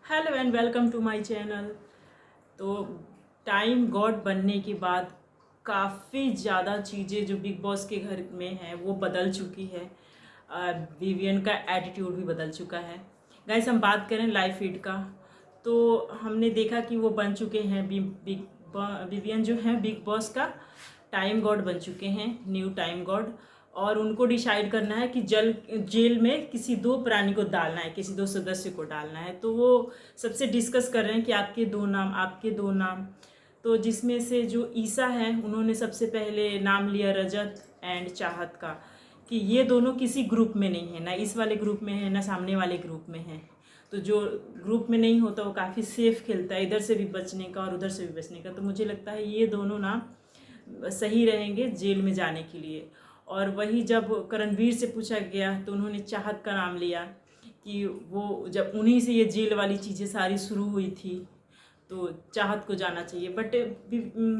Hello and welcome to my channel. तो time god बनने के बाद काफ़ी ज़्यादा चीज़ें जो बिग बॉस के घर में हैं वो बदल चुकी है। विवियन का एटीट्यूड भी बदल चुका है। गाइस, हम बात करें लाइव फीड का, तो हमने देखा कि वो बन चुके हैं विवियन जो है बिग बॉस का टाइम गॉड बन चुके हैं, न्यू टाइम गॉड। और उनको डिसाइड करना है कि जेल में किसी दो प्राणी को डालना है, किसी दो सदस्य को डालना है। तो वो सबसे डिस्कस कर रहे हैं कि आपके दो नाम, आपके दो नाम। तो जिसमें से जो ईसा है उन्होंने सबसे पहले नाम लिया रजत एंड चाहत का, कि ये दोनों किसी ग्रुप में नहीं है, ना इस वाले ग्रुप में है ना सामने वाले ग्रुप में है। तो जो ग्रुप में नहीं होता वो काफ़ी सेफ खेलता है, इधर से भी बचने का और उधर से भी बचने का। तो मुझे लगता है ये दोनों नाम सही रहेंगे जेल में जाने के लिए। और वही जब करणवीर से पूछा गया तो उन्होंने चाहत का नाम लिया कि वो जब उन्हीं से ये जेल वाली चीज़ें सारी शुरू हुई थी, तो चाहत को जाना चाहिए। बट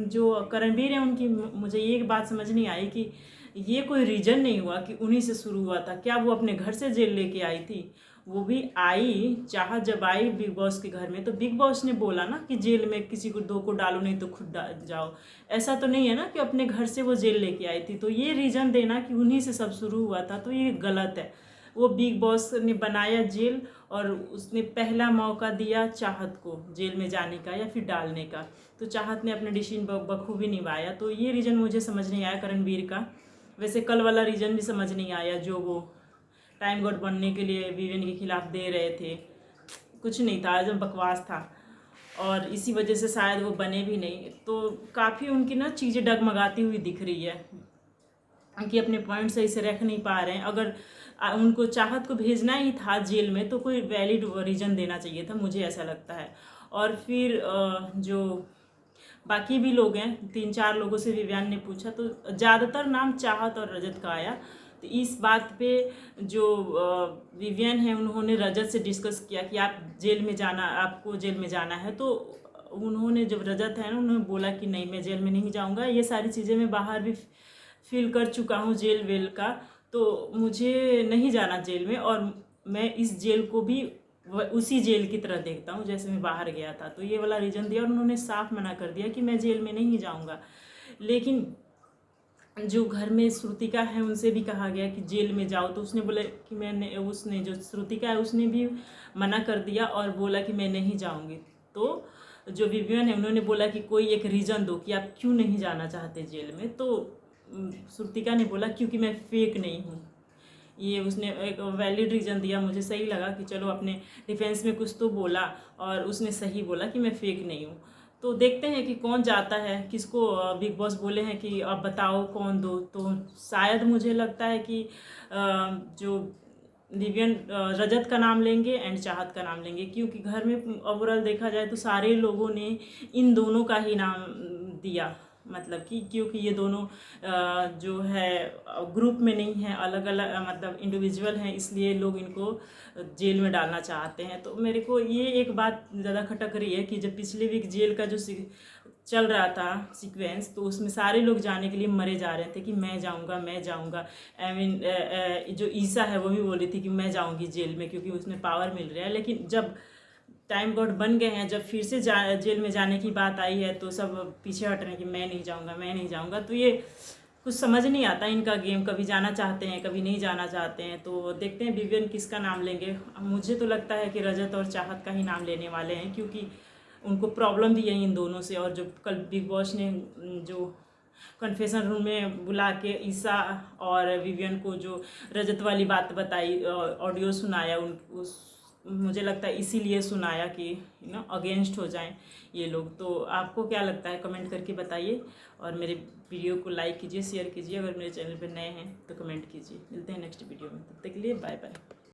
जो करणवीर है उनकी मुझे ये बात समझ नहीं आई कि ये कोई रीज़न नहीं हुआ कि उन्हीं से शुरू हुआ था। क्या वो अपने घर से जेल लेके आई थी? वो भी आई, चाहत जब आई बिग बॉस के घर में तो बिग बॉस ने बोला ना कि जेल में किसी को दो को डालो, नहीं तो खुद जाओ। ऐसा तो नहीं है ना कि अपने घर से वो जेल लेके आई थी। तो ये रीज़न देना कि उन्हीं से सब शुरू हुआ था, तो ये गलत है। वो बिग बॉस ने बनाया जेल और उसने पहला मौका दिया चाहत को जेल में जाने का या फिर डालने का। तो चाहत ने अपना डिसीजन बखूबी निभाया। तो ये रीज़न मुझे समझ नहीं आया करणवीर का। वैसे कल वाला रीज़न भी समझ नहीं आया, जो वो टाइम गॉड बनने के लिए विवेन के खिलाफ दे रहे थे। कुछ नहीं था, एकदम बकवास था। और इसी वजह से शायद वो बने भी नहीं। तो काफ़ी उनकी ना चीज़ें डगमगाती हुई दिख रही है कि अपने पॉइंट सही से रख नहीं पा रहे हैं। अगर उनको चाहत को भेजना ही था जेल में तो कोई वैलिड रीज़न देना चाहिए था, मुझे ऐसा लगता है। और फिर जो बाकी भी लोग हैं, 3-4 लोगों से विवियन ने पूछा तो ज़्यादातर नाम चाहत और रजत का आया। तो इस बात पे जो विवियन है उन्होंने रजत से डिस्कस किया कि आप जेल में जाना, आपको जेल में जाना है। तो उन्होंने जब रजत है ना, उन्होंने बोला कि नहीं, मैं जेल में नहीं जाऊंगा, ये सारी चीज़ें मैं बाहर भी फील कर चुका हूँ जेल वेल का, तो मुझे नहीं जाना जेल में। और मैं इस जेल को भी उसी जेल की तरह देखता हूँ जैसे मैं बाहर गया था। तो ये वाला रीज़न दिया और उन्होंने साफ मना कर दिया कि मैं जेल में नहीं जाऊँगा। लेकिन जो घर में श्रुतिका है उनसे भी कहा गया कि जेल में जाओ, तो उसने बोला कि उसने जो श्रुतिका है उसने भी मना कर दिया और बोला कि मैं नहीं जाऊँगी। तो जो विवियन है उन्होंने बोला कि कोई एक रीज़न दो कि आप क्यों नहीं जाना चाहते जेल में। तो श्रुतिका ने बोला क्योंकि मैं फेक नहीं हूँ। ये उसने एक वैलिड रीज़न दिया, मुझे सही लगा कि चलो अपने डिफेंस में कुछ तो बोला। और उसने सही बोला कि मैं फेक नहीं हूँ। तो देखते हैं कि कौन जाता है, किसको बिग बॉस बोले हैं कि अब बताओ कौन दो। तो शायद मुझे लगता है कि जो विवियन रजत का नाम लेंगे एंड चाहत का नाम लेंगे, क्योंकि घर में ओवरऑल देखा जाए तो सारे लोगों ने इन दोनों का ही नाम दिया। मतलब कि क्योंकि ये दोनों जो है ग्रुप में नहीं है, अलग अलग मतलब इंडिविजुअल हैं, इसलिए लोग इनको जेल में डालना चाहते हैं। तो मेरे को ये एक बात ज़्यादा खटक रही है कि जब पिछले वीक जेल का जो चल रहा था सीक्वेंस, तो उसमें सारे लोग जाने के लिए मरे जा रहे थे कि मैं जाऊंगा, मैं जाऊंगा। आई मीन जो ईसा है वो भी बोल रही थी कि मैं जाऊंगी जेल में क्योंकि उसमें पावर मिल रहा है। लेकिन जब टाइम गॉड बन गए हैं, जब फिर से जेल में जाने की बात आई है, तो सब पीछे हट रहे हैं कि मैं नहीं जाऊंगा, मैं नहीं जाऊंगा। तो ये कुछ समझ नहीं आता इनका गेम, कभी जाना चाहते हैं कभी नहीं जाना चाहते हैं। तो देखते हैं विवियन किसका नाम लेंगे। मुझे तो लगता है कि रजत और चाहत का ही नाम लेने वाले हैं, क्योंकि उनको प्रॉब्लम भी है इन दोनों से। और जो कल बिग बॉस ने जो कन्फेशन रूम में बुला के ईसा और विवियन को जो रजत वाली बात बताई, ऑडियो सुनाया उस मुझे लगता है इसीलिए सुनाया कि अगेंस्ट हो जाएं ये लोग। तो आपको क्या लगता है कमेंट करके बताइए। और मेरे वीडियो को लाइक कीजिए, शेयर कीजिए। अगर मेरे चैनल पर नए हैं तो कमेंट कीजिए। मिलते हैं नेक्स्ट वीडियो में, तब तक के लिए बाय बाय।